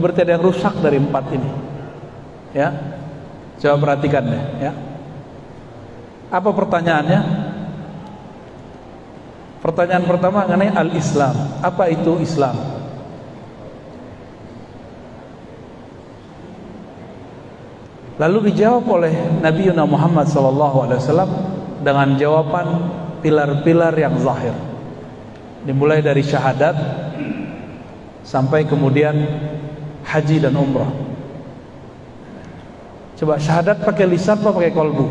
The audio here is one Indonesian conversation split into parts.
berarti ada yang rusak dari 4 ini. Ya, coba perhatikan deh. Ya, apa pertanyaannya? Pertanyaan pertama mengenai al-Islam. Apa itu Islam? Lalu dijawab oleh Nabi Muhammad SAW dengan jawaban pilar-pilar yang zahir. Dimulai dari syahadat sampai kemudian haji dan umrah. Coba syahadat pakai lisan atau pakai kolbu?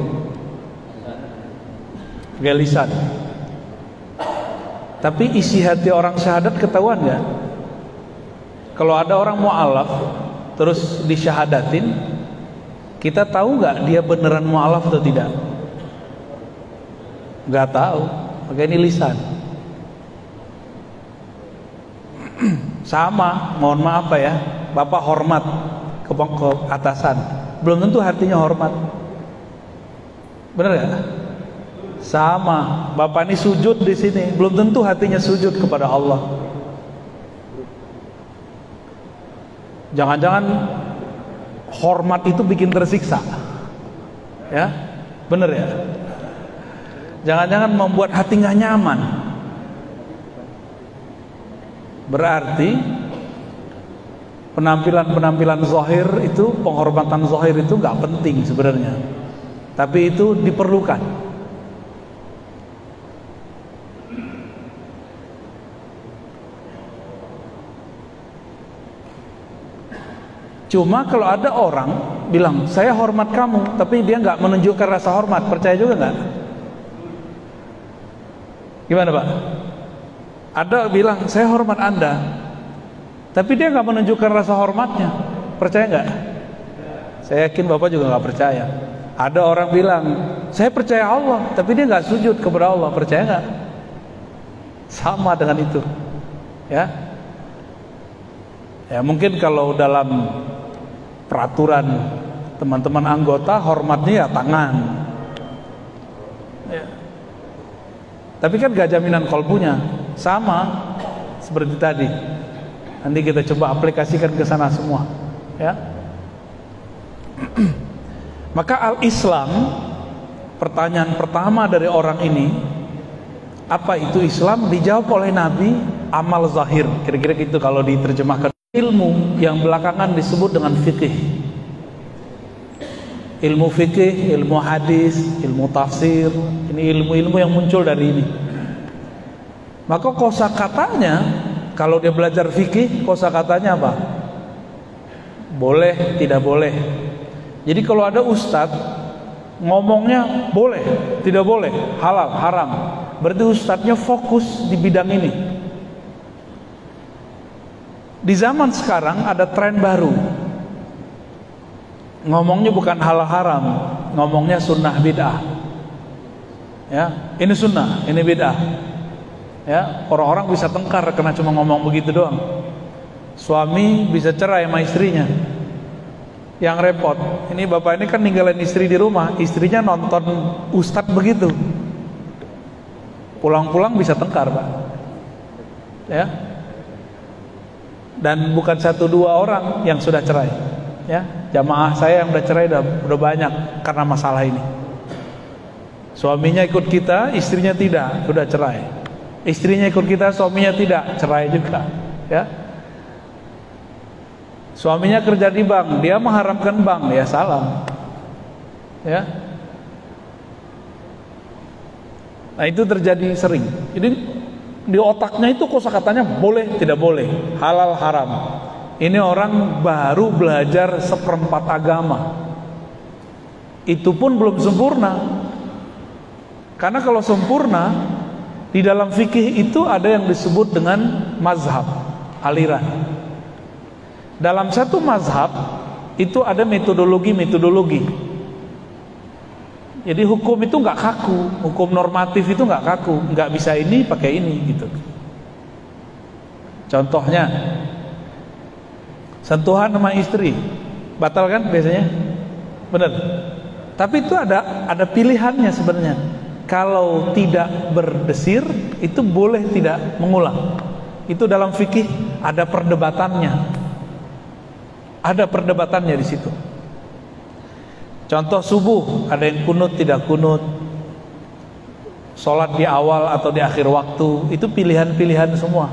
Pakai lisan. Tapi isi hati orang syahadat ketahuan ya. Kalau ada orang mu'alaf terus disyahadatin, kita tahu nggak dia beneran mu'alaf atau tidak? Nggak tahu. Pakai ini lisan. Sama, mohon maaf Pak ya, Bapak hormat ke atasan, belum tentu hatinya hormat. Bener ya? Sama, Bapak ini sujud di sini, belum tentu hatinya sujud kepada Allah. Jangan-jangan hormat itu bikin tersiksa, ya? Bener ya? Jangan-jangan membuat hati nggak nyaman. Berarti penampilan zahir itu, penghormatan zahir itu nggak penting sebenarnya, tapi itu diperlukan. Cuma kalau ada orang bilang saya hormat kamu, tapi dia nggak menunjukkan rasa hormat, percaya juga nggak? Gimana Pak? Ada bilang saya hormat Anda, tapi dia nggak menunjukkan rasa hormatnya, percaya nggak? Saya yakin Bapak juga nggak percaya. Ada orang bilang saya percaya Allah, tapi dia nggak sujud kepada Allah, percaya nggak? Sama dengan itu, ya. Ya mungkin kalau dalam peraturan teman-teman anggota hormatnya ya tangan, ya. Tapi kan gak jaminan kolbunya. Sama seperti tadi. Nanti kita coba aplikasikan ke sana semua, ya. Maka al-Islam, pertanyaan pertama dari orang ini, apa itu Islam? Dijawab oleh Nabi, amal zahir. Kira-kira gitu kalau diterjemahkan. Ilmu yang belakangan disebut dengan fikih. Ilmu fikih, ilmu hadis, ilmu tafsir, ini ilmu-ilmu yang muncul dari ini. Maka kosakatanya, kalau dia belajar fikih, kosakatanya apa? Boleh, tidak boleh. Jadi kalau ada ustadz ngomongnya boleh, tidak boleh, halal, haram, berarti ustadznya fokus di bidang ini. Di zaman sekarang ada tren baru, ngomongnya bukan halal haram, ngomongnya sunnah bid'ah. Ya, ini sunnah, ini bid'ah. Ya, orang-orang bisa tengkar karena cuma ngomong begitu doang. Suami bisa cerai sama istrinya. Yang repot, ini bapak ini kan ninggalin istri di rumah, istrinya nonton ustadz begitu. Pulang-pulang bisa tengkar, Pak. Ya. Dan bukan 1-2 orang yang sudah cerai. Ya, jamaah saya yang udah cerai udah banyak karena masalah ini. Suaminya ikut kita, istrinya tidak, sudah cerai. Istrinya ikut kita, suaminya tidak, cerai juga. Ya. Suaminya kerja di bank, dia mengharamkan bank, ya salam. Ya. Nah itu terjadi sering. Jadi di otaknya itu kosakatanya boleh, tidak boleh, halal, haram. Ini orang baru belajar 1/4 agama. Itu pun belum sempurna. Karena kalau sempurna, di dalam fikih itu ada yang disebut dengan mazhab, aliran. Dalam satu mazhab itu ada metodologi. Jadi hukum itu nggak kaku, hukum normatif itu nggak kaku, nggak bisa ini pakai ini gitu. Contohnya, sentuhan sama istri, batal kan biasanya, benar. Tapi itu ada pilihannya sebenarnya. Kalau tidak berdesir itu boleh tidak mengulang. Itu dalam fikih ada perdebatannya. Ada perdebatannya di situ. Contoh subuh, ada yang kunut tidak kunut, sholat di awal atau di akhir waktu, itu pilihan-pilihan semua.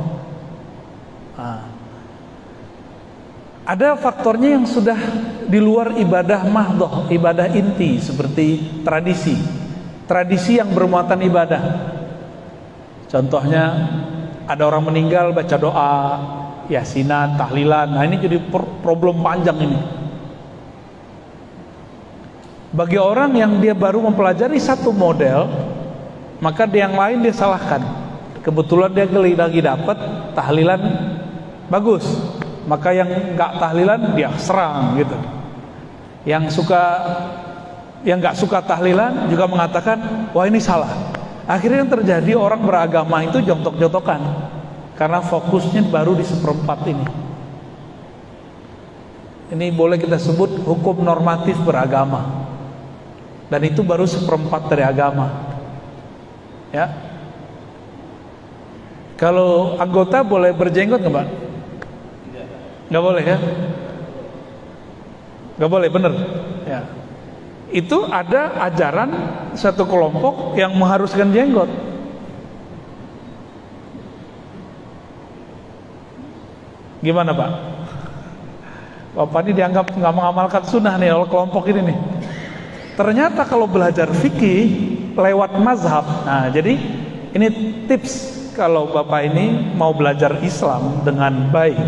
Ada faktornya yang sudah di luar ibadah mahdhah, ibadah inti, seperti tradisi yang bermuatan ibadah. Contohnya ada orang meninggal baca doa, yasinan, tahlilan. Nah ini jadi problem panjang ini. Bagi orang yang dia baru mempelajari satu model, maka yang lain dia salahkan. Kebetulan dia lagi dapat tahlilan bagus, maka yang nggak tahlilan dia serang gitu. Yang nggak suka tahlilan juga mengatakan, wah ini salah. Akhirnya yang terjadi, orang beragama itu jontok-jontokan karena fokusnya baru di seperempat ini. Ini boleh kita sebut hukum normatif beragama, dan itu baru seperempat dari agama. Ya, kalau anggota boleh berjenggot nggak, Pak? Nggak boleh ya? Nggak boleh, bener ya. Itu ada ajaran satu kelompok yang mengharuskan jenggot. Gimana Pak? Bapak ini dianggap nggak mengamalkan sunnah nih oleh kelompok ini nih. Ternyata kalau belajar fikih lewat mazhab, nah jadi ini tips kalau Bapak ini mau belajar Islam dengan baik.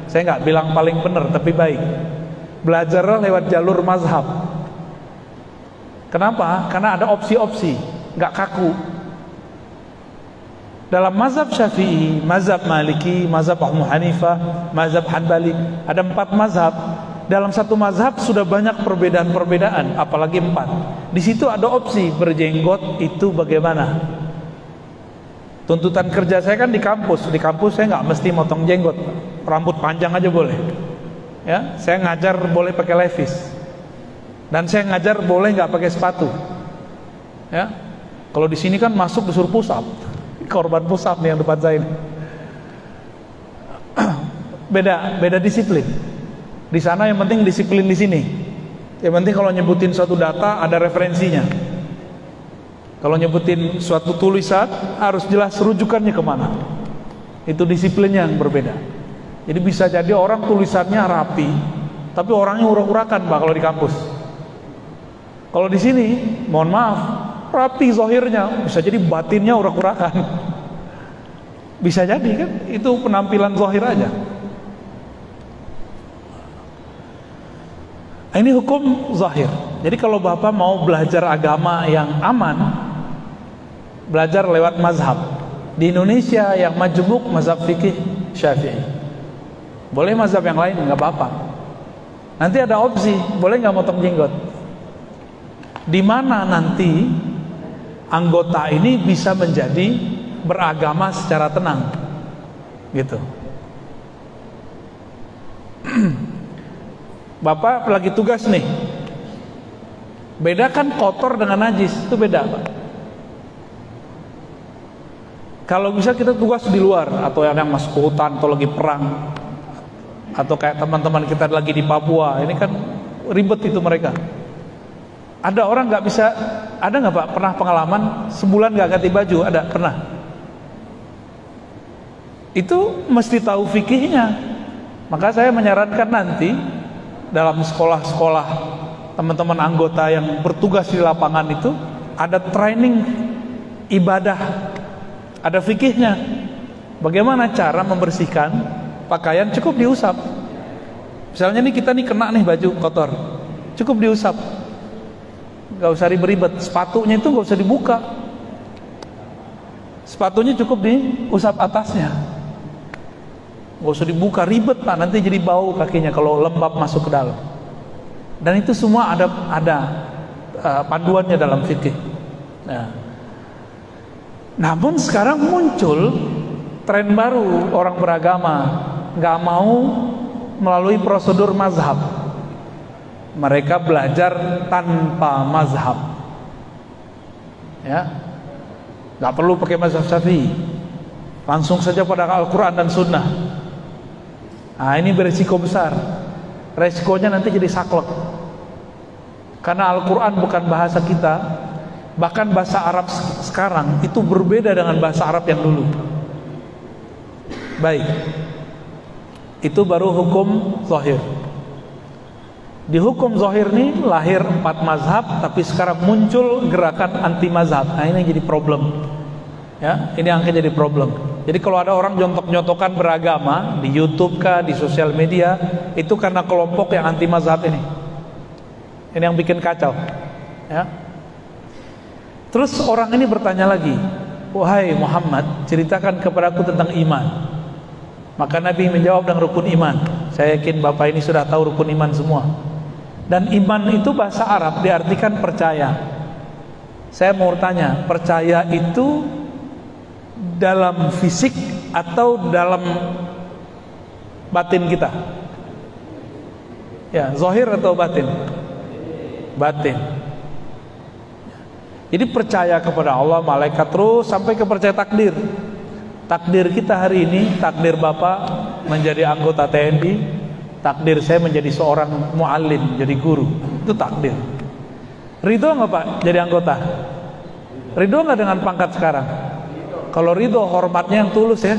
Saya nggak bilang paling benar, tapi baik. Belajarlah lewat jalur mazhab. Kenapa? Karena ada opsi-opsi, nggak kaku. Dalam mazhab Syafi'i, mazhab Maliki, mazhab Abu Hanifah, mazhab Hanbali, ada 4 mazhab. Dalam satu mazhab sudah banyak perbedaan-perbedaan, apalagi 4. Di situ ada opsi berjenggot itu bagaimana? Tuntutan kerja saya kan di kampus saya nggak mesti motong jenggot, rambut panjang aja boleh. Ya, saya ngajar boleh pakai levis. Dan saya ngajar boleh nggak pakai sepatu. Ya, kalau di sini kan masuk disuruh push up, korban push up nih yang depan saya ini. Beda disiplin. Di sana yang penting disiplin, di sini yang penting kalau nyebutin suatu data ada referensinya. Kalau nyebutin suatu tulisan harus jelas rujukannya kemana. Itu disiplinnya yang berbeda. Jadi bisa jadi orang tulisannya rapi, tapi orangnya urak-urakan Pak kalau di kampus. Kalau di sini, mohon maaf, rapi zahirnya, bisa jadi batinnya urak-urakan. Bisa jadi kan, itu penampilan zahir aja. Ini hukum zahir. Jadi kalau Bapak mau belajar agama yang aman, belajar lewat mazhab. Di Indonesia yang majmuk mazhab fikih Syafi'i. Boleh mazhab yang lain, nggak apa-apa. Nanti ada opsi, boleh nggak motong jenggot? Di mana nanti anggota ini bisa menjadi beragama secara tenang, gitu. Bapak lagi tugas nih, bedakan kotor dengan najis, itu beda Pak. Kalau bisa kita tugas di luar, atau yang masuk ke hutan, atau lagi perang, atau kayak teman-teman kita lagi di Papua, ini kan ribet itu mereka. Ada orang nggak bisa, ada nggak Pak pernah pengalaman sebulan nggak ganti baju? Ada, pernah. Itu mesti tahu fikihnya. Maka saya menyarankan nanti dalam sekolah-sekolah teman-teman anggota yang bertugas di lapangan itu ada training ibadah, ada fikihnya. Bagaimana cara membersihkan pakaian? Cukup diusap. Misalnya nih kita nih kena nih baju kotor, cukup diusap. Gak usah ribet-ribet. Sepatunya itu gak usah dibuka, sepatunya cukup diusap atasnya, gak usah dibuka, ribet Pak, nanti jadi bau kakinya kalau lembab masuk ke dalam. Dan itu semua ada panduannya dalam fikih. Nah, namun sekarang muncul tren baru, orang beragama gak mau melalui prosedur mazhab. Mereka belajar tanpa mazhab, ya, nggak perlu pakai mazhab Syafi'i, langsung saja pada Al-Quran dan Sunnah. Nah ini berisiko besar. resikonya nanti jadi saklek. Karena Al-Quran bukan bahasa kita, bahkan bahasa Arab sekarang itu berbeda dengan bahasa Arab yang dulu. Baik, itu baru hukum zahir. Di hukum zahir ini lahir 4 mazhab, tapi sekarang muncul gerakan anti mazhab. Nah, ini jadi problem. Ya, ini yang akan jadi problem. Jadi kalau ada orang nyontok-nyontokan beragama di YouTube kah, di sosial media, itu karena kelompok yang anti mazhab ini. Ini yang bikin kacau. Ya. Terus orang ini bertanya lagi, wahai Muhammad, ceritakan kepadaku tentang iman. Maka Nabi menjawab dengan rukun iman. Saya yakin Bapak ini sudah tahu rukun iman semua. Dan iman itu bahasa Arab diartikan percaya. Saya mau tanya, percaya itu dalam fisik atau dalam batin kita? Ya, zahir atau batin? Batin. Jadi percaya kepada Allah, malaikat, terus sampai ke percaya takdir. Takdir kita hari ini, takdir Bapak menjadi anggota TNI, takdir saya menjadi seorang muallim, jadi guru. Itu takdir. Ridho nggak Pak jadi anggota? Ridho nggak dengan pangkat sekarang? Kalau ridho, hormatnya yang tulus ya.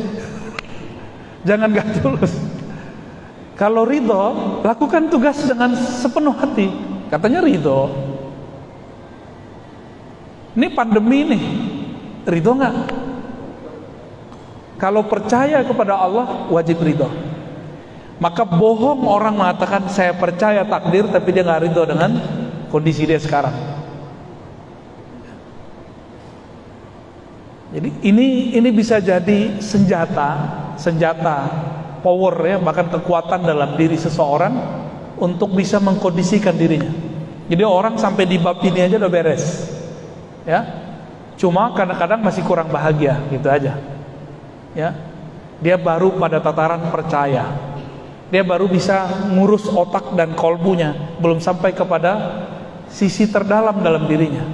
Jangan nggak tulus. Kalau ridho, lakukan tugas dengan sepenuh hati. Katanya ridho. Ini pandemi nih, ridho nggak? Kalau percaya kepada Allah, wajib ridho. Maka bohong orang mengatakan saya percaya takdir, tapi dia nggak ridho dengan kondisi dia sekarang. Jadi ini bisa jadi senjata power ya, bahkan kekuatan dalam diri seseorang untuk bisa mengkondisikan dirinya. Jadi orang sampai di bab ini aja udah beres. Ya. Cuma kadang-kadang masih kurang bahagia, gitu aja. Ya. Dia baru pada tataran percaya. Dia baru bisa ngurus otak dan kolbunya, belum sampai kepada sisi terdalam dalam dirinya.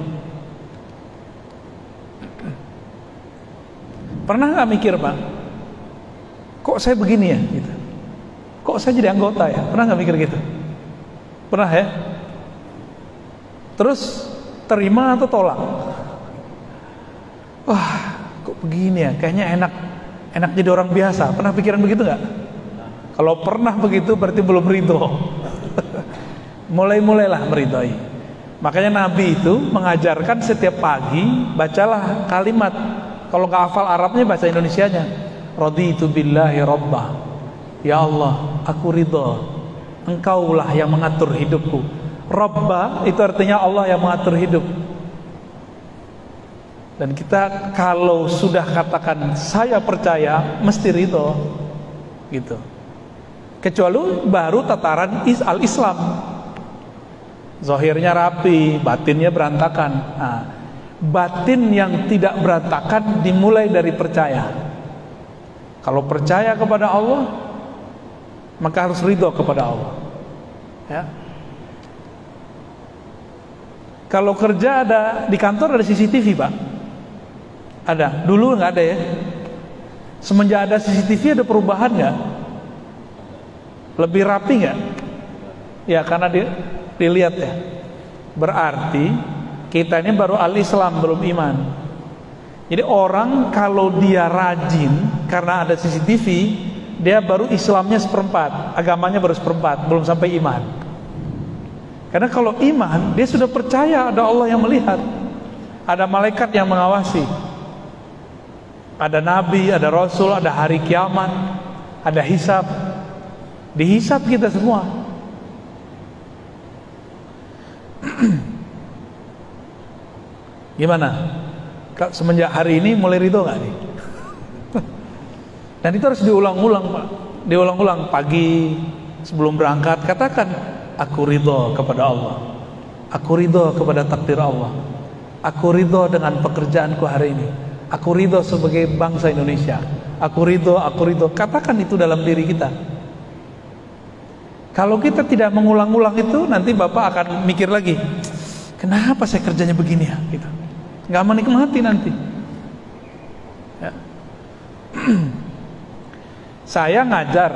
Pernah nggak mikir Pak, kok saya begini ya? Gitu. Kok saya jadi anggota ya? Pernah nggak mikir gitu? Pernah ya? Terus terima atau tolak? Wah, kok begini ya? Kayaknya enak jadi orang biasa. Pernah pikiran begitu nggak? Kalau pernah begitu berarti belum ridho. Mulailah meridhoi. Makanya Nabi itu mengajarkan setiap pagi bacalah kalimat. Kalau nggak hafal Arabnya bahasa Indonesianya. Raditu billahi rabbah. Ya Allah, aku ridho. Engkaulah yang mengatur hidupku. Rabbah itu artinya Allah yang mengatur hidup. Dan kita kalau sudah katakan saya percaya, mesti ridho, gitu. Kecuali baru tataran al-Islam, zahirnya rapi, batinnya berantakan. Nah, batin yang tidak berantakan dimulai dari percaya. Kalau percaya kepada Allah, maka harus ridho kepada Allah. Ya. Kalau kerja ada di kantor ada CCTV Pak? Ada. Dulu nggak ada ya. Semenjak ada CCTV ada perubahan nggak? Lebih rapi nggak? Ya karena dilihat ya. Berarti kita ini baru al-Islam, belum iman. Jadi orang kalau dia rajin karena ada CCTV, dia baru Islamnya seperempat, agamanya baru seperempat, belum sampai iman. Karena kalau iman, dia sudah percaya ada Allah yang melihat, ada malaikat yang mengawasi, ada nabi, ada rasul, ada hari kiamat, ada hisab. Dihisab kita semua. Gimana? Semenjak hari ini mulai ridho nggak nih? Dan itu harus diulang-ulang Pak. Diulang-ulang pagi sebelum berangkat, katakan aku ridho kepada Allah, aku ridho kepada takdir Allah, aku ridho dengan pekerjaanku hari ini, aku ridho sebagai bangsa Indonesia, aku ridho. Katakan itu dalam diri kita. Kalau kita tidak mengulang-ulang itu, nanti Bapak akan mikir lagi, kenapa saya kerjanya begini ya? Gitu. Nggak menikmati nanti. Ya. Saya ngajar,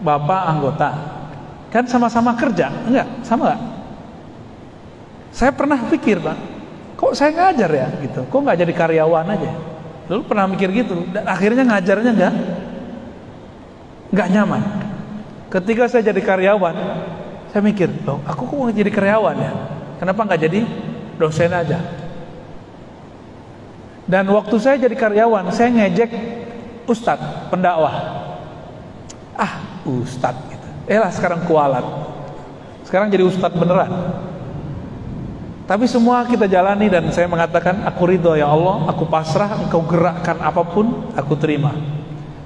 Bapak anggota. Kan sama-sama kerja, enggak? Sama enggak? Saya pernah pikir, Pak, kok saya ngajar ya gitu, kok nggak jadi karyawan aja? Dulu pernah mikir gitu, dan akhirnya ngajarnya nggak nyaman. Ketika saya jadi karyawan, saya mikir, loh, aku kok nggak jadi karyawan ya? Kenapa nggak jadi dosen aja? Dan waktu saya jadi karyawan, saya ngejek ustadz, pendakwah. Ustadz gitu. Lah sekarang kualat. Sekarang jadi ustadz beneran. Tapi semua kita jalani dan saya mengatakan, aku ridho ya Allah, aku pasrah, engkau gerakkan apapun, aku terima.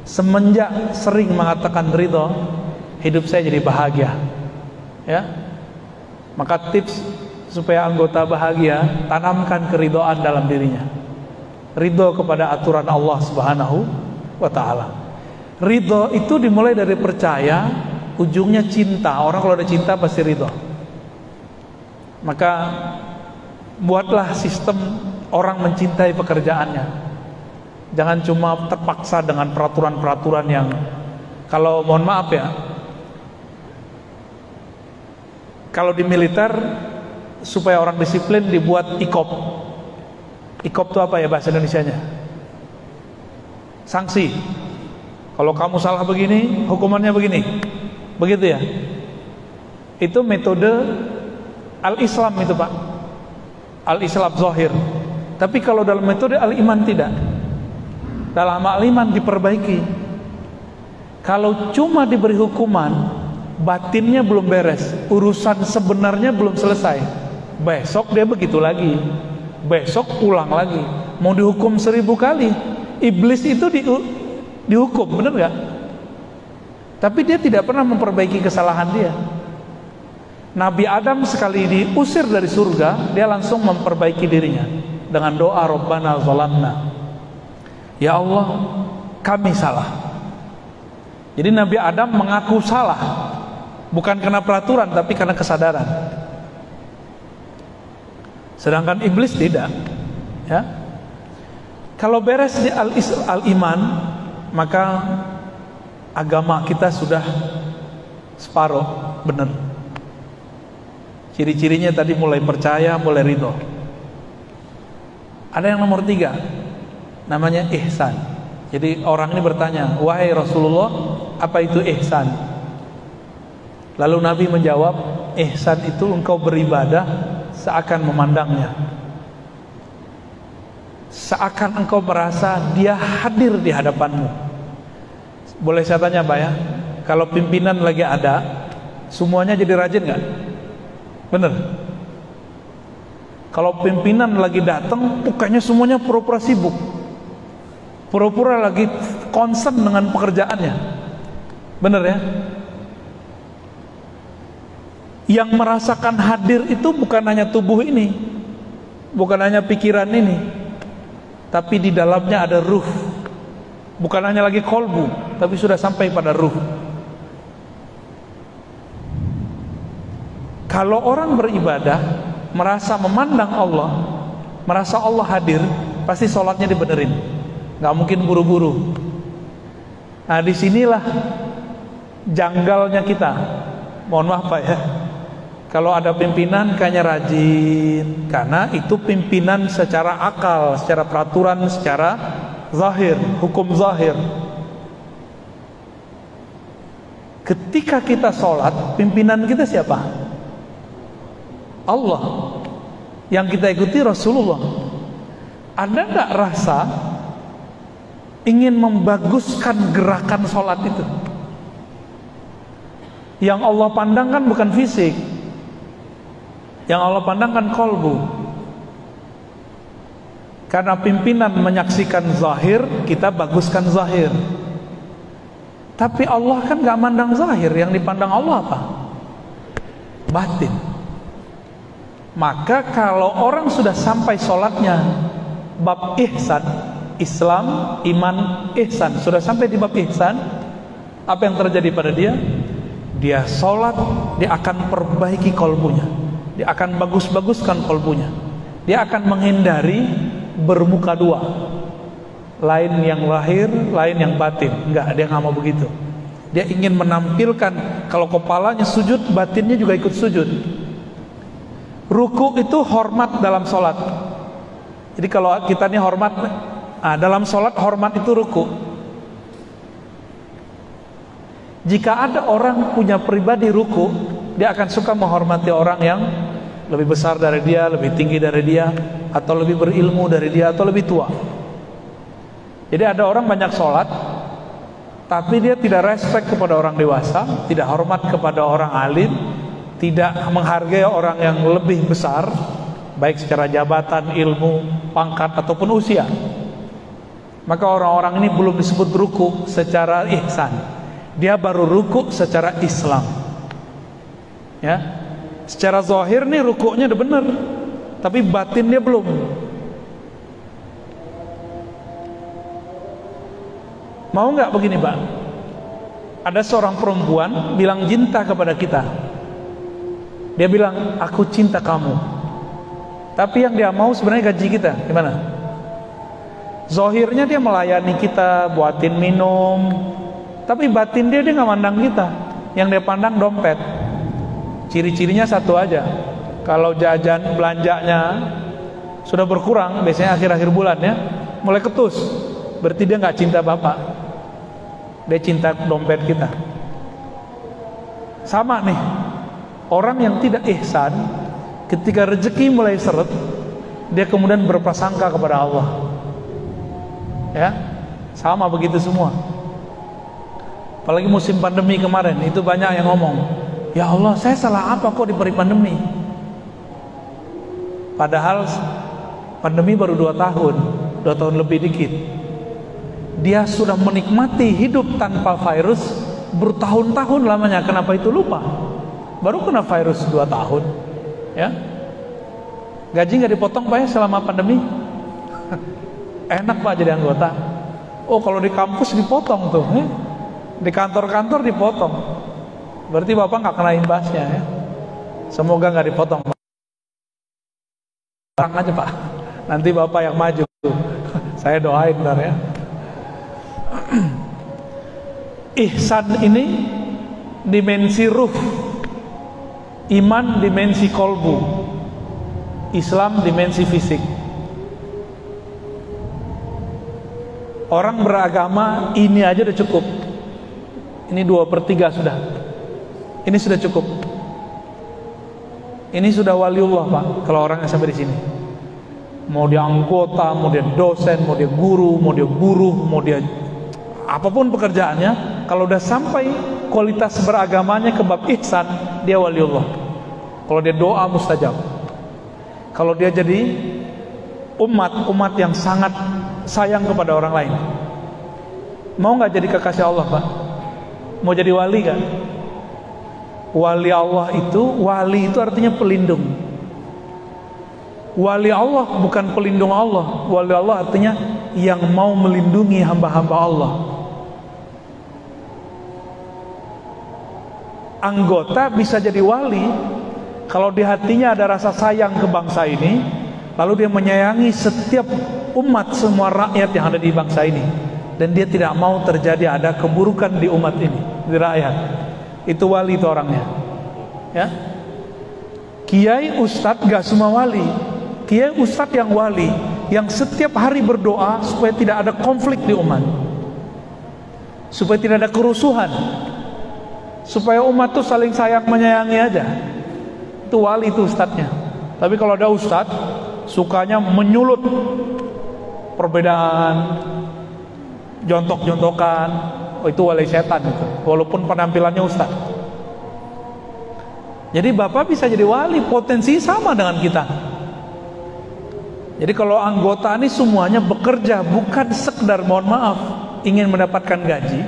Semenjak sering mengatakan ridho, hidup saya jadi bahagia. Ya. Maka tips supaya anggota bahagia, tanamkan keridhaan dalam dirinya. Ridho kepada aturan Allah Subhanahu wa ta'ala. Ridho itu dimulai dari percaya, ujungnya cinta. Orang kalau ada cinta pasti ridho. Maka buatlah sistem orang mencintai pekerjaannya. Jangan cuma terpaksa dengan peraturan-peraturan yang, kalau mohon maaf ya, kalau di militer supaya orang disiplin dibuat IKOP. IKOP itu apa ya bahasa Indonesianya? Sanksi. Kalau kamu salah begini, hukumannya begini. Begitu ya. Itu metode Al-Islam itu, Pak. Al-Islam zahir. Tapi kalau dalam metode Al-Iman tidak. Dalam Al-Iman diperbaiki. Kalau cuma diberi hukuman, batinnya belum beres, urusan sebenarnya belum selesai. Besok dia begitu lagi, besok ulang lagi, mau dihukum 1000 kali. Iblis itu dihukum, benar gak? Tapi dia tidak pernah memperbaiki kesalahan dia. Nabi Adam sekali diusir dari surga, dia langsung memperbaiki dirinya dengan doa Rabbana zalamna, ya Allah kami salah. Jadi Nabi Adam mengaku salah, bukan karena peraturan tapi karena kesadaran. Sedangkan iblis tidak, ya. Kalau beres di al-iman, maka agama kita sudah separuh benar. Ciri-cirinya tadi mulai percaya, mulai ridho. Ada yang nomor 3, namanya ihsan. Jadi orang ini bertanya, wahai Rasulullah, apa itu ihsan? Lalu Nabi menjawab, ihsan itu engkau beribadah seakan memandangnya, seakan engkau merasa dia hadir di hadapanmu. Boleh saya tanya Pak ya, kalau pimpinan lagi ada, semuanya jadi rajin gak? Bener. Kalau pimpinan lagi datang, kayaknya semuanya pura-pura sibuk, pura-pura lagi concern dengan pekerjaannya. Bener ya? Yang merasakan hadir itu bukan hanya tubuh ini, bukan hanya pikiran ini, tapi di dalamnya ada ruh. Bukan hanya lagi kolbu, tapi sudah sampai pada ruh. Kalau orang beribadah merasa memandang Allah, merasa Allah hadir, pasti sholatnya dibenerin, nggak mungkin buru-buru. Nah disinilah janggalnya kita. Mohon maaf Pak ya, kalau ada pimpinan kayaknya rajin, karena itu pimpinan secara akal, secara peraturan, secara zahir, hukum zahir. Ketika kita sholat, pimpinan kita siapa? Allah. Yang kita ikuti Rasulullah. Ada gak rasa ingin membaguskan gerakan sholat itu? Yang Allah pandangkan bukan fisik, yang Allah pandangkan kolbu. Karena pimpinan menyaksikan zahir, kita baguskan zahir. Tapi Allah kan gak mandang zahir, yang dipandang Allah apa? Batin. Maka kalau orang sudah sampai sholatnya bab ihsan, Islam, iman, ihsan, sudah sampai di bab ihsan, apa yang terjadi pada dia? Dia sholat, dia akan perbaiki kolbunya, dia akan bagus-baguskan kolbunya, dia akan menghindari bermuka dua, lain yang lahir, lain yang batin. Enggak, dia nggak mau begitu. Dia ingin menampilkan kalau kepalanya sujud, batinnya juga ikut sujud. Ruku itu hormat dalam sholat. Jadi kalau kita ini hormat, dalam sholat hormat itu ruku. Jika ada orang punya pribadi ruku, dia akan suka menghormati orang yang lebih besar dari dia, lebih tinggi dari dia, atau lebih berilmu dari dia, atau lebih tua. Jadi ada orang banyak sholat, tapi dia tidak respect kepada orang dewasa, tidak hormat kepada orang alim, tidak menghargai orang yang lebih besar, baik secara jabatan, ilmu, pangkat, ataupun usia. Maka orang-orang ini belum disebut ruku secara ihsan. Dia baru ruku secara Islam. Ya, secara zahir nih rukuknya udah bener, tapi batin dia belum. Mau nggak begini, Pak? Ada seorang perempuan bilang cinta kepada kita. Dia bilang, aku cinta kamu. Tapi yang dia mau sebenarnya gaji kita. Gimana? Zahirnya dia melayani kita, buatin minum, tapi batin dia nggak mandang kita. Yang dia pandang dompet. Ciri-cirinya satu aja. Kalau jajan belanjanya sudah berkurang, biasanya akhir-akhir bulan ya, mulai ketus. Berarti dia nggak cinta Bapak. Dia cinta dompet kita. Sama nih, orang yang tidak ihsan, ketika rezeki mulai seret, dia kemudian berprasangka kepada Allah. Ya, sama begitu semua. Apalagi musim pandemi kemarin, itu banyak yang ngomong, ya Allah, saya salah apa kok diberi pandemi? Padahal pandemi baru 2 tahun, 2 tahun lebih dikit. Dia sudah menikmati hidup tanpa virus bertahun-tahun lamanya. Kenapa itu lupa? Baru kena virus 2 tahun. Ya, gaji nggak dipotong Pak ya selama pandemi? Enak Pak jadi anggota. Oh kalau di kampus dipotong tuh, ya? Di kantor-kantor dipotong. Berarti Bapak nggak kena imbasnya ya. Semoga nggak dipotong. Tenang aja Pak. Nanti Bapak yang maju. Saya doain ntar ya. Ihsan ini dimensi ruh, iman dimensi kolbu, Islam dimensi fisik. Orang beragama ini aja udah cukup. Ini 2/3 sudah. Ini sudah cukup. Ini sudah waliullah Pak. Kalau orangnya sampai di sini, mau dia anggota, mau dia dosen, mau dia guru, mau dia buruh, mau dia apapun pekerjaannya, kalau udah sampai kualitas beragamanya ke bab ihsan, dia waliullah. Kalau dia doa mustajab. Kalau dia jadi umat yang sangat sayang kepada orang lain. Mau nggak jadi kekasih Allah Pak? Mau jadi wali kan? Wali Allah itu, wali itu artinya pelindung. Wali Allah bukan pelindung Allah. Wali Allah artinya yang mau melindungi hamba-hamba Allah. Anggota bisa jadi wali kalau di hatinya ada rasa sayang ke bangsa ini, lalu dia menyayangi setiap umat, semua rakyat yang ada di bangsa ini, dan dia tidak mau terjadi ada keburukan di umat ini, di rakyat. Itu wali itu orangnya. Ya. Kiai ustadz gak semua wali. Kiai ustadz yang wali, yang setiap hari berdoa supaya tidak ada konflik di umat, supaya tidak ada kerusuhan, supaya umat tuh saling sayang menyayangi aja. Itu wali itu ustadznya. Tapi kalau ada ustadz sukanya menyulut perbedaan, jontok-jontokan, oh itu wali setan itu, walaupun penampilannya ustadz. Jadi Bapak bisa jadi wali, potensi sama dengan kita. Jadi kalau anggota ini semuanya bekerja, bukan sekedar mohon maaf ingin mendapatkan gaji,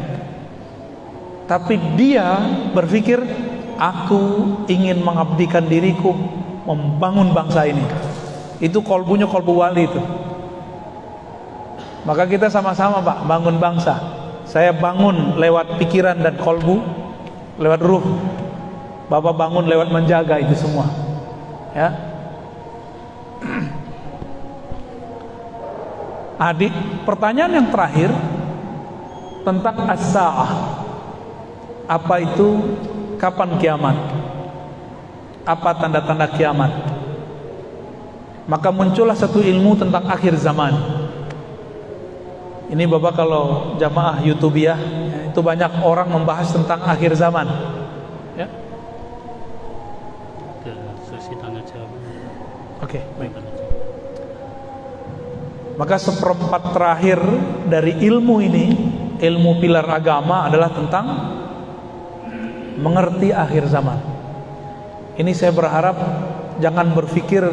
tapi dia berpikir, aku ingin mengabdikan diriku membangun bangsa ini. Itu kolbunya kolbu wali itu. Maka kita sama-sama Pak bangun bangsa. Saya bangun lewat pikiran dan kolbu, lewat ruh. Bapak bangun lewat menjaga itu semua. Ya. Adik, pertanyaan yang terakhir tentang as-sa'ah. apa itu, kapan kiamat, apa tanda-tanda kiamat. Maka muncullah satu ilmu tentang akhir zaman. Ini Bapak kalau jamaah YouTubiah, itu banyak orang membahas tentang akhir zaman. Ya. Sesi tanya jawab. Oke, baik. Maka seperempat terakhir dari ilmu ini, ilmu pilar agama adalah tentang mengerti akhir zaman. Ini saya berharap jangan berpikir,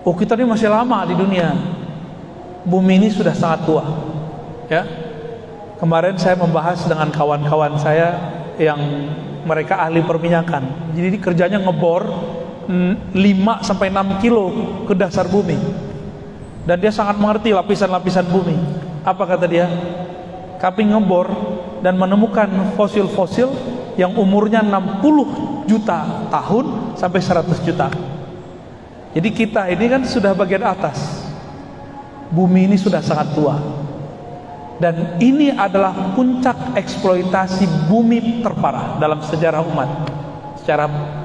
oh kita ini masih lama di dunia. Bumi ini sudah sangat tua. Ya. Kemarin saya membahas dengan kawan-kawan saya yang mereka ahli perminyakan. Jadi kerjanya ngebor 5 sampai 6 kilo ke dasar bumi. Dan dia sangat mengerti lapisan-lapisan bumi. Apa kata dia? Kami ngebor dan menemukan fosil-fosil yang umurnya 60 juta tahun sampai 100 juta. Jadi kita ini kan sudah bagian atas. Bumi ini sudah sangat tua. Dan ini adalah puncak eksploitasi bumi terparah dalam sejarah umat,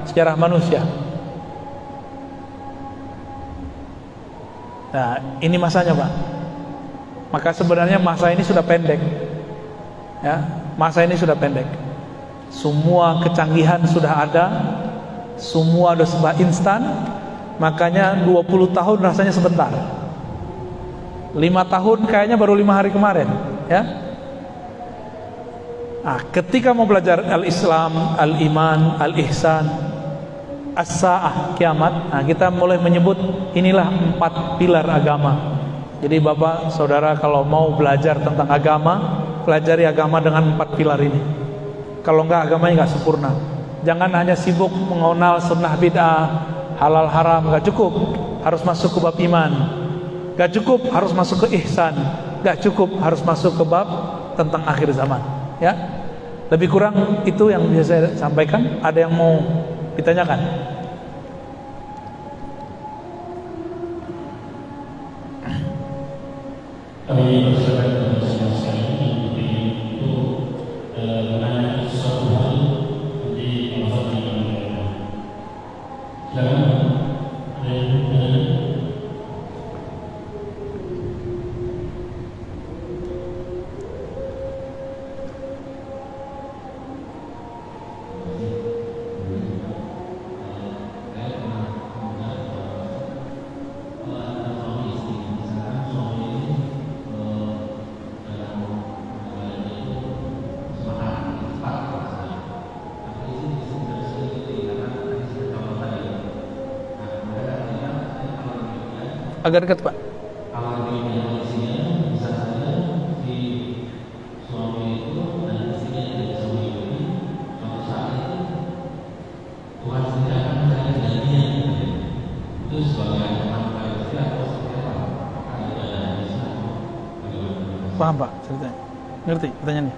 sejarah manusia. Nah, ini masanya, Pak. Maka sebenarnya masa ini sudah pendek. Ya, masa ini sudah pendek. Semua kecanggihan sudah ada, semua sudah serba instan. Makanya 20 tahun rasanya sebentar. 5 tahun kayaknya baru 5 hari kemarin, ya. Nah, ketika mau belajar al-Islam, al-Iman, al-Ihsan, as-sa'ah, kiamat, nah kita mulai menyebut inilah 4 pilar agama. Jadi Bapak, Saudara kalau mau belajar tentang agama, pelajari agama dengan 4 pilar ini. Kalau enggak, agamanya enggak sempurna. Jangan hanya sibuk mengenal sunnah bid'ah, halal haram, enggak cukup. Harus masuk ke bab iman. Gak cukup harus masuk ke ihsan, gak cukup harus masuk ke bab tentang akhir zaman. Ya, lebih kurang itu yang bisa saya sampaikan. Ada yang mau ditanyakan? Kami bersahabat dengan sekali itu mengenai suatu hal di kawasan yang berbeda. Silakan ada yang bertanya. Agak dekat, Pak. Paham, Pak, ceritanya. Ngerti pertanyaannya?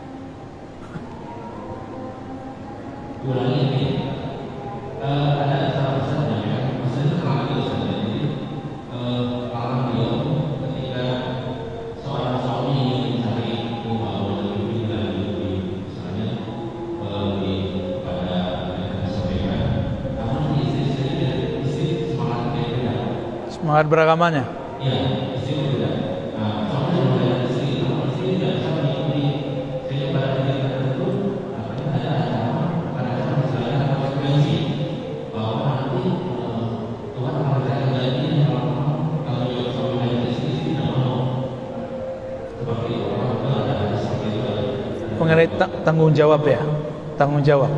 Semangat beragamanya. Mengenai tanggung jawab, ya, tanggung jawab.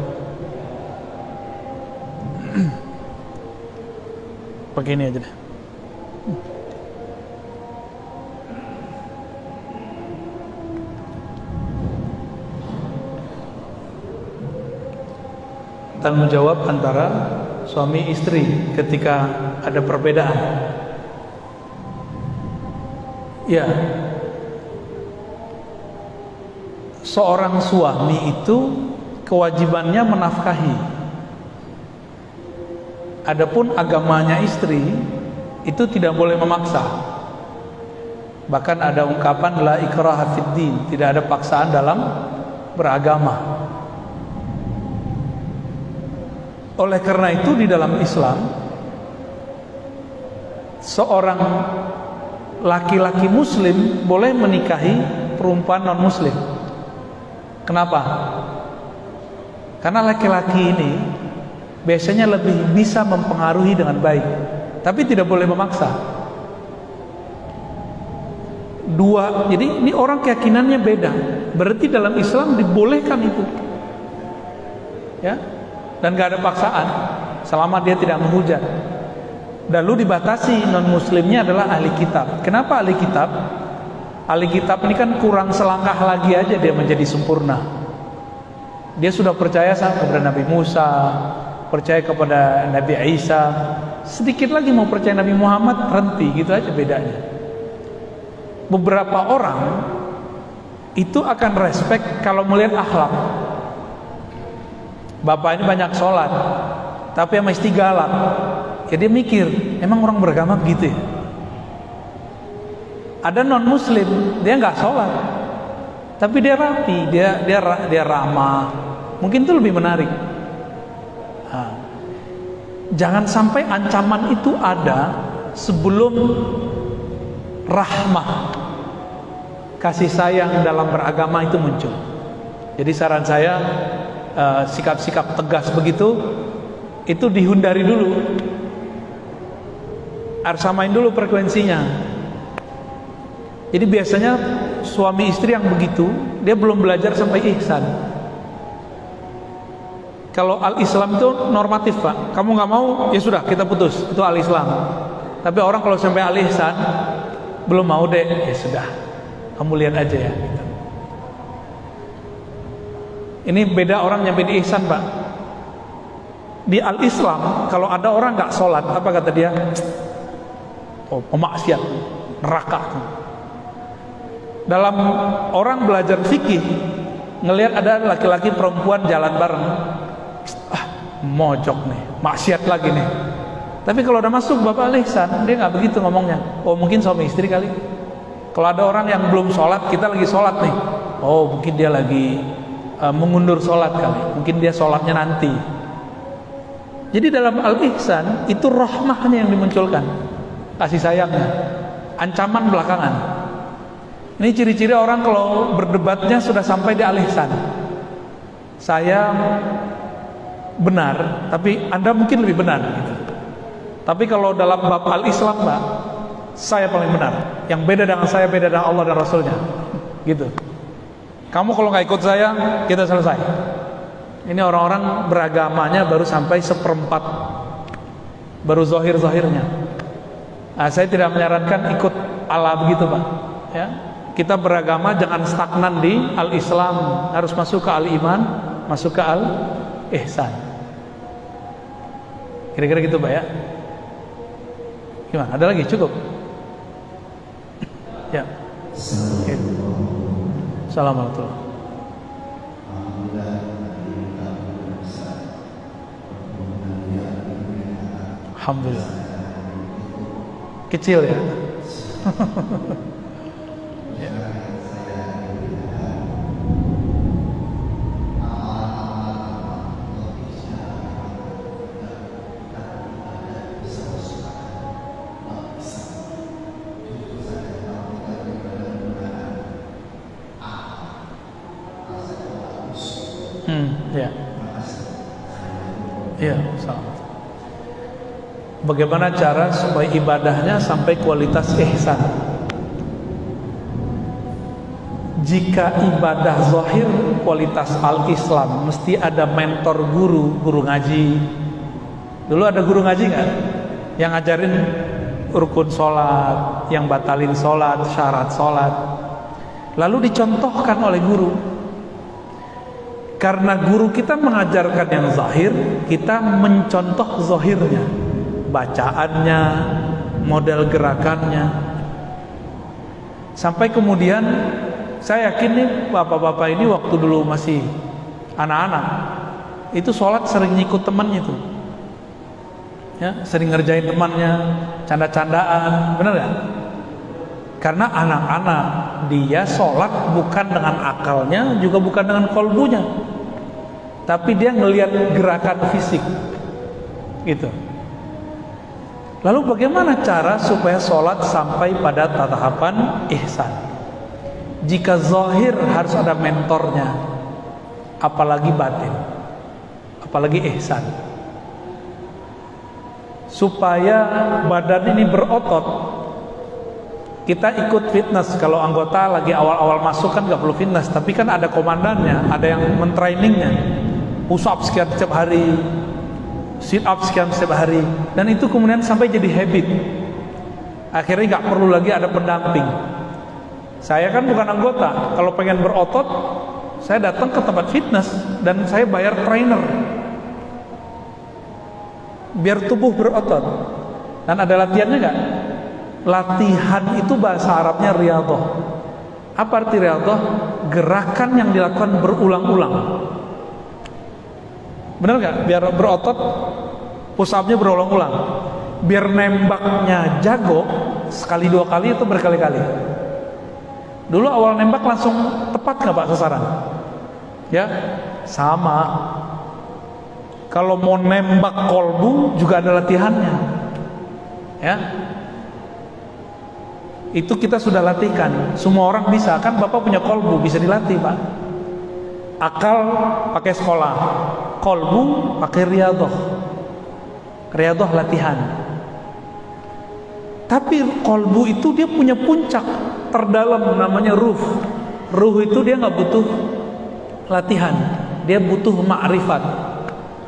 Pakai ini aja deh. Tanggung jawab antara suami istri ketika ada perbedaan. Ya, seorang suami itu kewajibannya menafkahi. Adapun agamanya istri itu tidak boleh memaksa. Bahkan ada ungkapan la ikraha fid din, tidak ada paksaan dalam beragama. Oleh karena itu di dalam Islam, seorang laki-laki muslim boleh menikahi perempuan non muslim. Kenapa? Karena laki-laki ini biasanya lebih bisa mempengaruhi dengan baik, tapi tidak boleh memaksa. Dua, jadi ini orang keyakinannya beda. Berarti dalam Islam dibolehkan itu, ya, dan gak ada paksaan selama dia tidak menghujat. Lalu dibatasi non muslimnya adalah ahli kitab. Kenapa ahli kitab? Ahli kitab ini kan kurang selangkah lagi aja dia menjadi sempurna. Dia sudah percaya kepada Nabi Musa, percaya kepada Nabi Isa, sedikit lagi mau percaya Nabi Muhammad, berhenti, gitu aja bedanya. Beberapa orang itu akan respect kalau melihat akhlak. Bapak ini banyak sholat, tapi sama istri galak. Ya dia mikir, emang orang beragama begitu ya? Ada non muslim, dia nggak sholat, tapi dia rapi, dia ramah. Mungkin itu lebih menarik. Nah, jangan sampai ancaman itu ada sebelum rahmah, kasih sayang dalam beragama itu muncul. Jadi saran saya, sikap-sikap tegas begitu itu dihindari dulu. Harus samain dulu frekuensinya. Jadi biasanya suami istri yang begitu, dia belum belajar sampai ihsan. Kalau al-Islam itu normatif, Pak. Kamu nggak mau, ya sudah, kita putus. Itu al-Islam. Tapi orang kalau sampai al-ihsan belum mau deh, ya sudah, kamu lihat aja ya. Ini beda orang nyampe di ihsan, Pak. Di al-Islam, kalau ada orang nggak sholat, apa kata dia? Oh, pemaksiat, neraka. Dalam orang belajar fikih, ngelihat ada laki-laki perempuan jalan bareng, mojok nih, maksiat lagi nih. Tapi kalau udah masuk bapak al-ihsan, dia nggak begitu ngomongnya. Oh mungkin suami istri kali. Kalau ada orang yang belum sholat, kita lagi sholat nih. Oh mungkin dia lagi mengundur sholat kali. Mungkin dia sholatnya nanti. Jadi dalam al-ihsan itu rahmahnya yang dimunculkan, kasih sayangnya. Ancaman belakangan. Ini ciri-ciri orang kalau berdebatnya sudah sampai di al-ihsan. Saya benar, tapi Anda mungkin lebih benar gitu. Tapi kalau dalam bab al-Islam, Pak, saya paling benar. Yang beda dengan saya beda dengan Allah dan Rasulnya. Gitu. Kamu kalau nggak ikut saya, kita selesai. Ini orang-orang beragamanya baru sampai seperempat, baru zahir-zahirnya. Nah, saya tidak menyarankan ikut ala begitu, Pak. Ya, kita beragama jangan stagnan di al-Islam, harus masuk ke al-iman, masuk ke al-ihsan. Kira-kira gitu, Pak ya. Gimana? Ada lagi? Cukup? Ya. Assalamualaikum. Alhamdulillah. Kecil ya. Ya. Ya, salam. Bagaimana cara supaya ibadahnya sampai kualitas ihsan? Jika ibadah zahir kualitas al-Islam, mesti ada mentor guru ngaji. Dulu ada guru ngaji nggak? Yang ngajarin rukun sholat, yang batalin sholat, syarat sholat. Lalu dicontohkan oleh guru. Karena guru kita mengajarkan yang zahir, kita mencontoh zahirnya, bacaannya, model gerakannya. Sampai kemudian saya yakin nih bapak-bapak ini waktu dulu masih anak-anak, itu sholat sering ngikut temannya tuh, ya, sering ngerjain temannya, canda-candaan, bener gak? Karena anak-anak dia sholat bukan dengan akalnya, juga bukan dengan kolbunya, tapi dia ngelihat gerakan fisik. Gitu. Lalu bagaimana cara supaya sholat sampai pada tahapan ihsan? Jika zahir harus ada mentornya, apalagi batin, apalagi ihsan. Supaya badan ini berotot, kita ikut fitness. Kalau anggota lagi awal-awal masuk kan gak perlu fitness, tapi kan ada komandannya, ada yang mentrainingnya. Push up sekian setiap hari, sit up sekian setiap hari, dan itu kemudian sampai jadi habit. Akhirnya gak perlu lagi ada pendamping. Saya kan bukan anggota, kalau pengen berotot saya datang ke tempat fitness dan saya bayar trainer biar tubuh berotot. Dan ada latihannya gak? Latihan itu bahasa Arabnya riyadhah. Apa arti riyadhah? Gerakan yang dilakukan berulang-ulang. Benar gak? Biar berotot, push up-nya berulang-ulang. Biar nembaknya jago, sekali dua kali itu berkali-kali. Dulu awal nembak langsung tepat gak Pak sasaran? Ya, sama. Kalau mau nembak kolbu juga ada latihannya. Ya. Itu kita sudah latihkan. Semua orang bisa, kan Bapak punya kolbu, bisa dilatih Pak. Akal pakai sekolah, kolbu pakai riyadhah. Riyadhah latihan. Tapi kolbu itu dia punya puncak terdalam namanya ruh. Ruh itu dia nggak butuh latihan, dia butuh ma'rifat.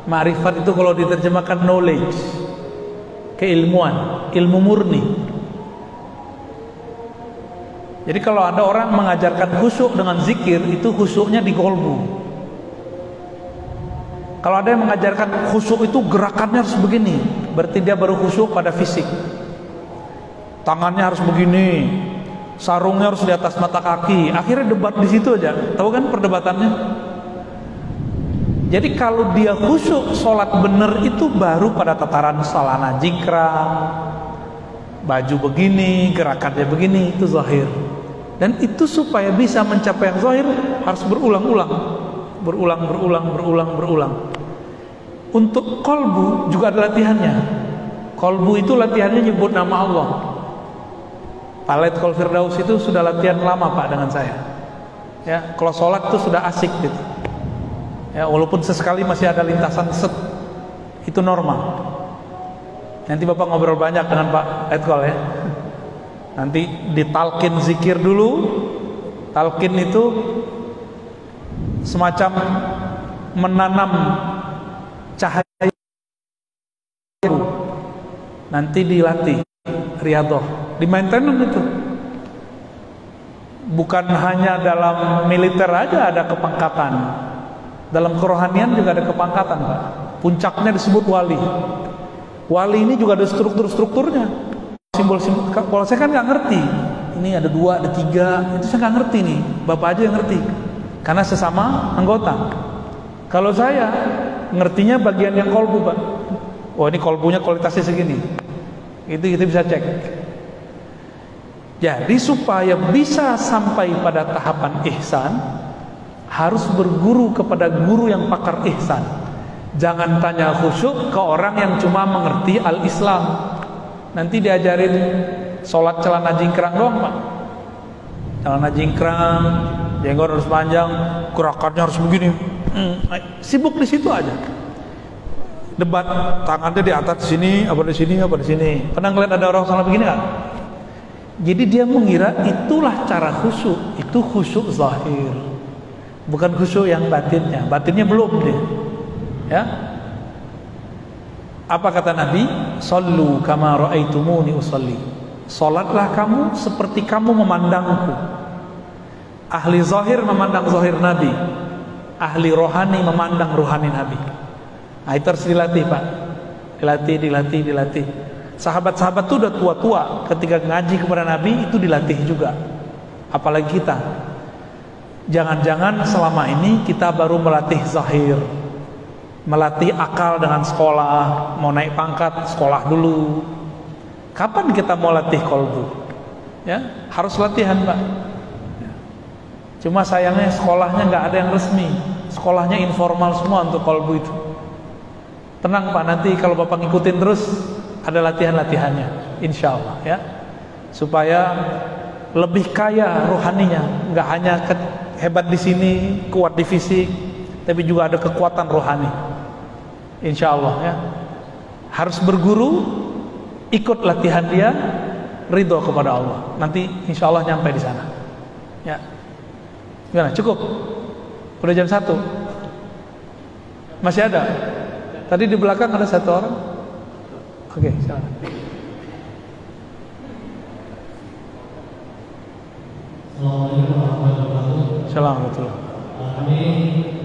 Ma'rifat itu kalau diterjemahkan knowledge, keilmuan, ilmu murni. Jadi kalau ada orang mengajarkan khusyuk dengan zikir, itu khusyuknya di kolbu. Kalau ada yang mengajarkan khusyuk itu gerakannya harus begini, berarti dia baru khusyuk pada fisik. Tangannya harus begini, sarungnya harus di atas mata kaki. Akhirnya debat di situ aja. Tahu kan perdebatannya? Jadi kalau dia khusyuk sholat bener itu baru pada tataran salana jingkrang, baju begini, gerakannya begini, itu zahir. Dan itu supaya bisa mencapai yang zahir harus berulang-ulang. Berulang. Untuk kolbu juga ada latihannya. Kolbu itu latihannya nyebut nama Allah. Palet Kol Firdaus itu sudah latihan lama Pak dengan saya. Ya, kalau sholat itu sudah asik gitu. Ya, walaupun sesekali masih ada lintasan set, itu normal. Nanti Bapak ngobrol banyak dengan Pak Etkol ya. Nanti ditalkin zikir dulu. Talkin itu semacam menanam cahaya. Nanti dilatih riyadhah, dimaintain itu. Bukan hanya dalam militer aja ada kepangkatan. Dalam kerohanian juga ada kepangkatan Pak. Puncaknya disebut wali. Wali ini juga ada struktur-strukturnya. Simbol-simbol. Kalau saya kan nggak ngerti. Ini ada 2, ada 3. Itu saya nggak ngerti nih. Bapak aja yang ngerti. Karena sesama anggota. Kalau saya ngertinya bagian yang kolbu Pak. Oh ini kolbunya kualitasnya segini. Itu kita bisa cek. Jadi supaya bisa sampai pada tahapan ihsan, harus berguru kepada guru yang pakar ihsan. Jangan tanya khusyuk ke orang yang cuma mengerti al-Islam. Nanti diajarin sholat celana jingkrang doang Pak. Celana jingkrang, jenggot harus panjang, gerakannya harus begini. Sibuk di situ aja. Debat tangannya di atas sini, apa di sini, apa di sini. Pernah ngeliat ada orang salah begini kan? Jadi dia mengira itulah cara khusyuk. Itu khusyuk zahir. Bukan khusyuk yang batinnya. Batinnya belum deh. Ya. Apa kata Nabi? Sallu kama ra'aitumuni usalli. Salatlah kamu seperti kamu memandangku. Ahli zahir memandang zahir Nabi. Ahli rohani memandang rohani Nabi. Nah, itu harus dilatih Pak. Dilatih. Sahabat-sahabat itu udah tua-tua. Ketika ngaji kepada Nabi itu dilatih juga. Apalagi kita. Jangan-jangan selama ini kita baru melatih zahir, melatih akal dengan sekolah. Mau naik pangkat, sekolah dulu. Kapan kita mau latih kolbu? Ya, harus latihan Pak. Cuma sayangnya sekolahnya nggak ada yang resmi. Sekolahnya informal semua untuk kolbu itu. Tenang Pak, nanti kalau Bapak ngikutin terus ada latihan-latihannya, insya Allah ya, supaya lebih kaya rohaninya, nggak hanya hebat di sini, kuat di fisik, tapi juga ada kekuatan rohani, insya Allah ya. Harus berguru, ikut latihan dia, ridho kepada Allah, nanti insya Allah nyampe di sana ya. Gimana? Cukup? Udah jam 1? Masih ada? Tadi di belakang ada satu orang. Oke, silakan. Assalamualaikum warahmatullahi wabarakatuh. Assalamualaikum. Kami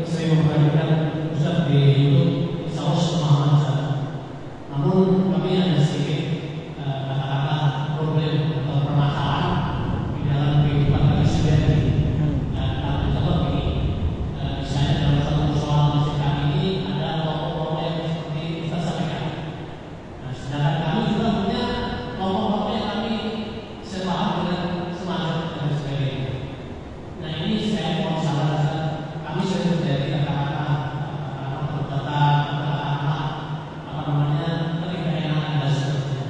sering memperhatikan Ustaz di YouTube saus pemahaman Ustaz. Namun kami ada sedikit kata-kata problem atau permasalahan di dalam kehidupan manusia ini. Contoh begini, misalnya dalam satu persoalan masjid kami ini ada kelompok-kelompok yang seperti Ustaz sampaikan. Nah, sedangkan kami juga punya kelompok-kelompok yang kami sepaham dengan semangat dan sebagainya. Nah ini saya mau saran, kami sudah terjadi kata-kata apa namanya ketidaknyamanan dan seterusnya.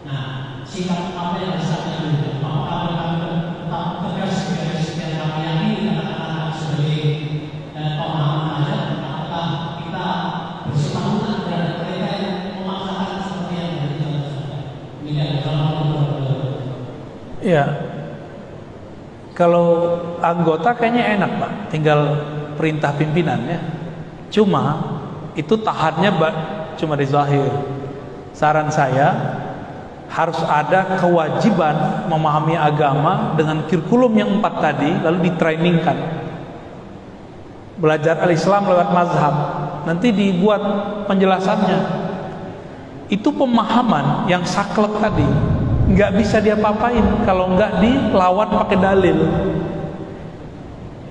Nah sikap apa yang harus kami ambil? Apakah kami tetap tegas dan kami yakini kata-kata sebagai pemahaman aja? Apakah kita bersemangat terhadap mereka yang memaksakan seperti yang dari jalan saja? Demikian. Ya, kalau anggota kayaknya enak Pak, tinggal perintah pimpinan ya. Cuma itu tahannya cuma di zahir. Saran saya harus ada kewajiban memahami agama dengan kurikulum yang 4 tadi, lalu ditrainingkan. Belajar al-Islam lewat mazhab, nanti dibuat penjelasannya. Itu pemahaman yang saklek tadi nggak bisa dia papain kalau nggak dilawan pakai dalil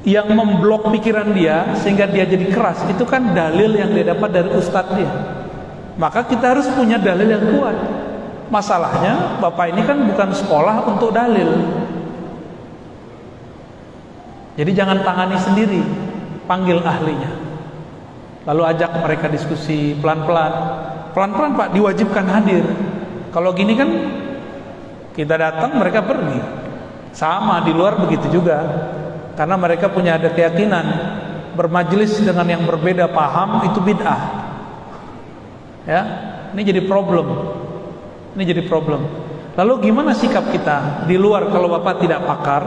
yang memblok pikiran dia sehingga dia jadi keras. Itu kan dalil yang dia dapat dari ustadz dia. Maka kita harus punya dalil yang kuat. Masalahnya Bapak ini kan bukan sekolah untuk dalil, jadi jangan tangani sendiri, panggil ahlinya, lalu ajak mereka diskusi pelan-pelan Pak, diwajibkan hadir. Kalau gini kan kita datang, mereka pergi. Sama di luar begitu juga. Karena mereka punya ada keyakinan bermajelis dengan yang berbeda paham itu bid'ah. Ya, ini jadi problem. Ini jadi problem. Lalu gimana sikap kita di luar kalau Bapak tidak pakar?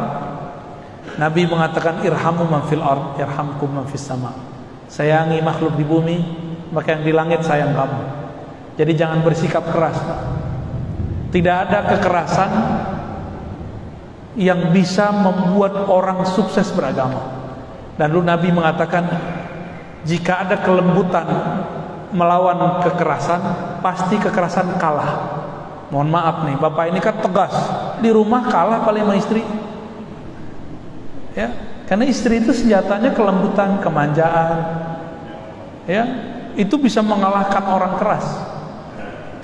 Nabi mengatakan irhamu man fil ard yarhamkum man fis sama. Sayangi makhluk di bumi, maka yang di langit sayang kamu. Jadi jangan bersikap keras, Pak. Tidak ada kekerasan yang bisa membuat orang sukses beragama. Dan lalu Nabi mengatakan jika ada kelembutan melawan kekerasan, pasti kekerasan kalah. Mohon maaf nih, Bapak ini kan tegas, di rumah kalah paling sama istri. Ya, karena istri itu senjatanya kelembutan, kemanjaan. Ya, itu bisa mengalahkan orang keras.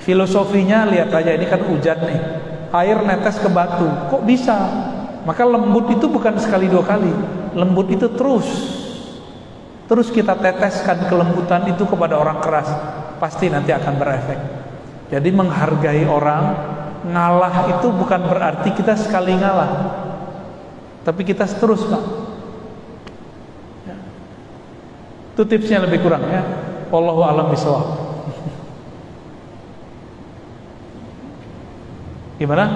Filosofinya lihat aja, ini kan hujan nih, air netes ke batu, kok bisa? Maka lembut itu bukan sekali dua kali, lembut itu terus kita teteskan kelembutan itu kepada orang keras, pasti nanti akan berefek. Jadi menghargai orang, ngalah itu bukan berarti kita sekali ngalah, tapi kita terus, Pak. Ya. Itu tipsnya lebih kurang ya. Wallahu a'lam bishawab. Gimana?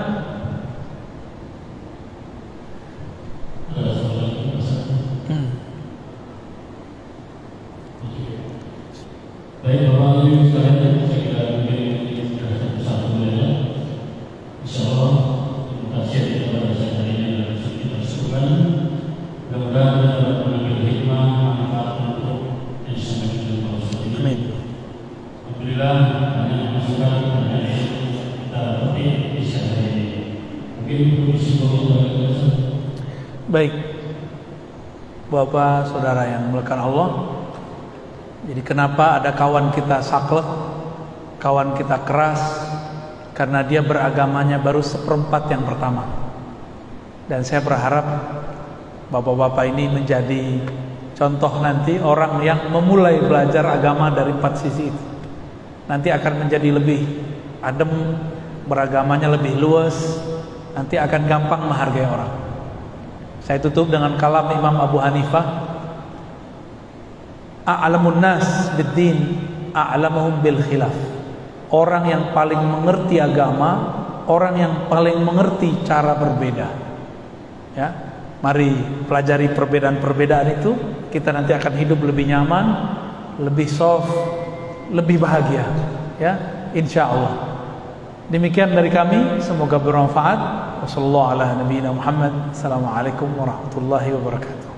Baik, Bapak Ibu sekalian, saya kira mungkin satu saja. Insyaallah kajian kita pada saat hari ini adalah kita sukan. Mudah-mudahan kita dapat mengambil hikmah manfaat untuk yang disampaikan oleh Bapak Ustaz. Amin. Alhamdulillah, banyak masukan dan kita dapat bisa dari mungkin psikologi. Baik, Bapak Saudara yang dimuliakan Allah. Jadi kenapa ada kawan kita saklek, kawan kita keras? Karena dia beragamanya baru 1/4 yang pertama. Dan saya berharap bapak-bapak ini menjadi contoh nanti orang yang memulai belajar agama dari 4 sisi itu. nanti akan menjadi lebih adem, beragamanya lebih luas, nanti akan gampang menghargai orang. Saya tutup dengan kalam Imam Abu Hanifah, a'lamun nas bid-din a'lamuhum bil khilaf. Orang yang paling mengerti agama, orang yang paling mengerti cara berbeda. Ya, mari pelajari perbedaan-perbedaan itu, kita nanti akan hidup lebih nyaman, lebih soft, lebih bahagia. Ya, insya Allah. Demikian dari kami, semoga bermanfaat. Wassalamualaikum warahmatullahi wabarakatuh.